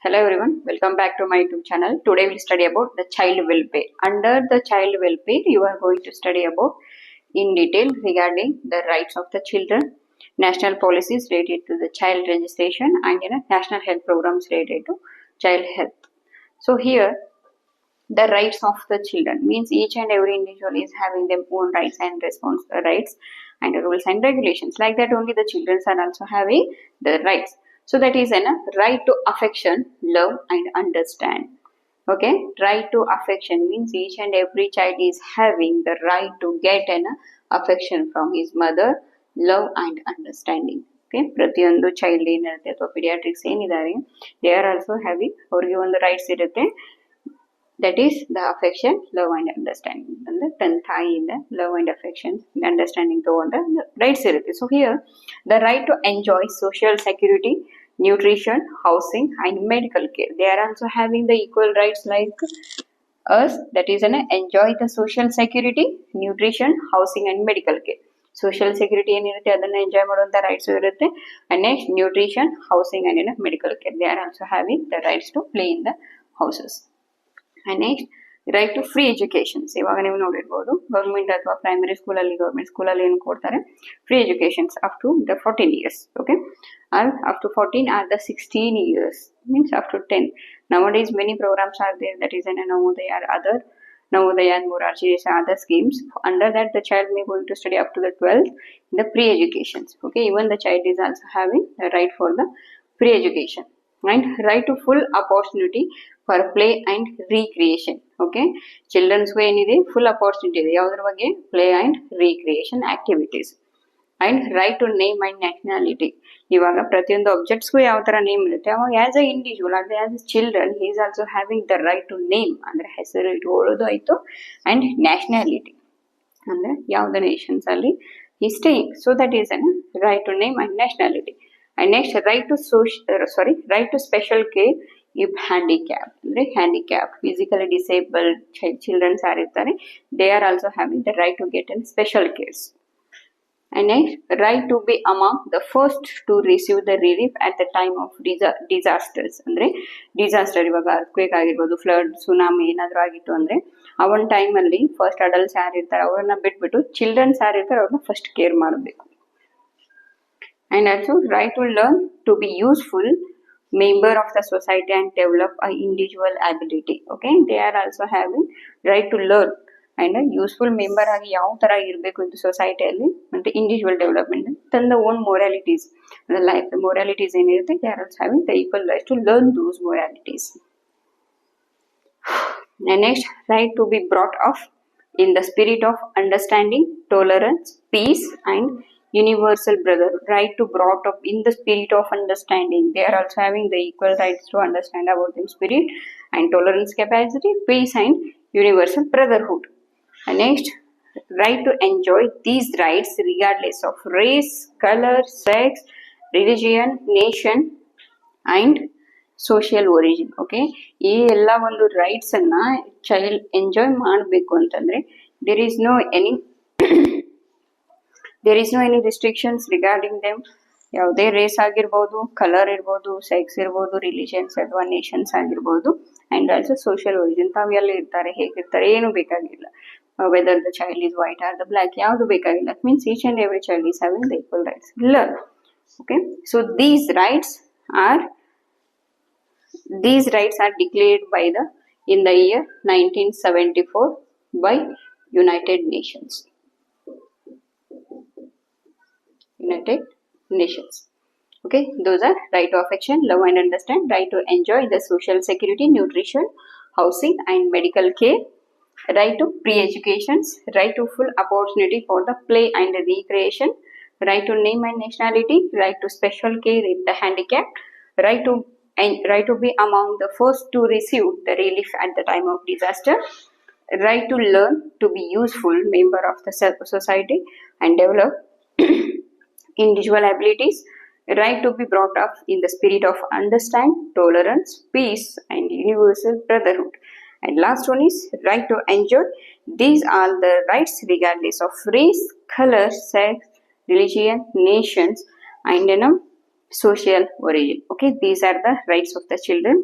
Hello everyone, welcome back to my YouTube channel. Today we'll study about the child welfare. Under the child welfare, you are going to study about in detail regarding the rights of the children, national policies related to the child registration, and national health programs related to child health. So here, the rights of the children means each and every individual is having their own rights and rights and rules and regulations. Like that, only the children are also having the rights. So that is a right to affection, love and understand. Okay, right to affection means each and every child is having the right to get an affection from his mother, love and understanding. Okay, ಪ್ರತಿಯೊಂದು child ಏನಿರುತ್ತೆ ಅಥವಾ pediatrics ಏನಿದ್ದಾರೆ they are also having ಅವರಿಗೆ ಒಂದು rights ಇರುತ್ತೆ. That is the affection, love and understanding. And the tanthai the love and affection, the understanding to the rights irutte. So here the right to enjoy social security, nutrition, housing and medical care. They are also having the equal rights like us. That is enjoy the social security, nutrition, housing and medical care. Social security ಏನಿರುತ್ತೆ ಅದನ್ನ enjoy ಮಾಡುವಂತ rights ಇರುತ್ತೆ. And next nutrition, housing and medical care. They are also having the rights to play in the houses. And next right to free education. ಇವಾಗ ನೀವು ನೋಡಿರಬಹುದು government ಅಥವಾ primary school ಅಲ್ಲಿ government school ಅಲ್ಲಿ ಏನು ಕೊಡ್ತಾರೆ free educations up to the 14 years. Okay, and up to 14 are the 16 years means up to 10. Nowadays many programs are there, that is Navodaya or other Navodaya and Morarchi other schemes. Under that the child may going to study up to the 12th in the pre educations. Okay, even the child is also having the right for the pre education and right to full opportunity for play and recreation. Okay, children's ಗೂ ಏನಿದೆ full opportunity ಇದೆ ಯಾವುದರ ಬಗ್ಗೆ play and recreation activities. And right to name and nationality. ಇವಾಗ ಪ್ರತಿಯೊಂದು objects ಗೂ ಯಾವ ತರ ನೇಮ್ ಇರುತ್ತೆ ಅವಾಗ ಆಸ್ ಅ ಇಂಡಿವಿಜುವಲ್ ಅದೇ as a children he is also having the right to name ಅಂದ್ರೆ ಹೆಸರು ಇಟ್ಕೊಳ್ಳೋದು ಆಯ್ತು ಅಂಡ್ ನ್ಯಾಷನಾಲಿಟಿ ಅಂದ್ರೆ ಯಾವ್ದು ನೇಷನ್ಸ್ ಅಲ್ಲಿ he staying. So that is an right to name and nationality. And next right to special care if handicapped ಅಂದ್ರೆ handicapped physically disabled children are ಇರ್ತಾರೆ, they are also having the right to get in special cares. And next right to be among the first to receive the relief at the time of disasters. ಅಂದ್ರೆ disaster ಇವಾಗ earthquake ಆಗಿರ್ಬೋದು, flood, tsunami ಏನಾದ್ರು ಆಗಿತ್ತು ಅಂದ್ರೆ ಆ ಒಂದು time ಅಲ್ಲಿ first adults ಯಾರು ಇರ್ತಾರೆ ಅವ್ರನ್ನ ಬಿಟ್ಬಿಟ್ಟು ಚಿಲ್ಡ್ರನ್ಸ್ ಯಾರು ಇರ್ತಾರೆ ಅವ್ರನ್ನ ಫಸ್ಟ್ ಕೇರ್ ಮಾಡಬೇಕು. And also right to learn to be useful member of the society and develop a individual ability. Okay, they are also having right to learn and a useful member ಆಗಿ ಯಾವ ತರ ಇರಬೇಕು ಅಂತ ಸೊಸೈಟಿಯಲ್ಲಿ ಮತ್ತೆ individual development ತನ್ನ own ಮೊರಾಲಿಟೀಸ್ life ಮೊರಾಲಿಟೀಸ್ ಏನಿರುತ್ತೆ they are also having the equal right to learn those moralities. And next right to be brought up in the spirit of understanding, tolerance, peace and universal brotherhood. Right to brought up in the spirit of understanding. They are also having the equal rights to understand about them spirit and tolerance capacity, peace and universal brotherhood. And next right to enjoy these rights regardless of race, color, sex, religion, nation and social origin. Okay, ಈ ಎಲ್ಲ ಒಂದು rights ಅನ್ನ child enjoy ಮಾಡಬೇಕು ಅಂತಂದ್ರೆ there is no any restrictions regarding them. ಯಾವುದೇ race ಆಗಿರ್ಬೋದು, colour ಇರ್ಬೋದು, sex ಇರ್ಬೋದು, ರಿಲಿಜನ್ಸ್ ಅಥವಾ ನೇಷನ್ಸ್ ಆಗಿರ್ಬೋದು ಅಂಡ್ ಆಲ್ಸೋ ಸೋಷಿಯಲ್ ಒರಿಜಿನ್ ತಾವೆಲ್ಲ ಇರ್ತಾರೆ ಹೇಗಿರ್ತಾರೆ ಏನು ಬೇಕಾಗಿಲ್ಲ. Whether the child is white are the black ಯಾವುದು ಬೇಕಾಗಿಲ್ಲ. It means each and every child is having the equal rights. Learn. Okay, so these rights are declared by in the year 1974 by United Nations. Okay, those are right to affection, love and understand, right to enjoy the social security, nutrition, housing and medical care, right to pre-educations, right to full opportunity for the play and recreation, right to name and nationality, right to special care if the handicapped, right to be among the first to receive the relief at the time of disaster, right to learn to be useful member of the society and develop individual abilities, right to be brought up in the spirit of understand, tolerance, peace and universal brotherhood. And last one is right to enjoy these are the rights regardless of race, color, sex, religion, nations and social origin. Okay, these are the rights of the children.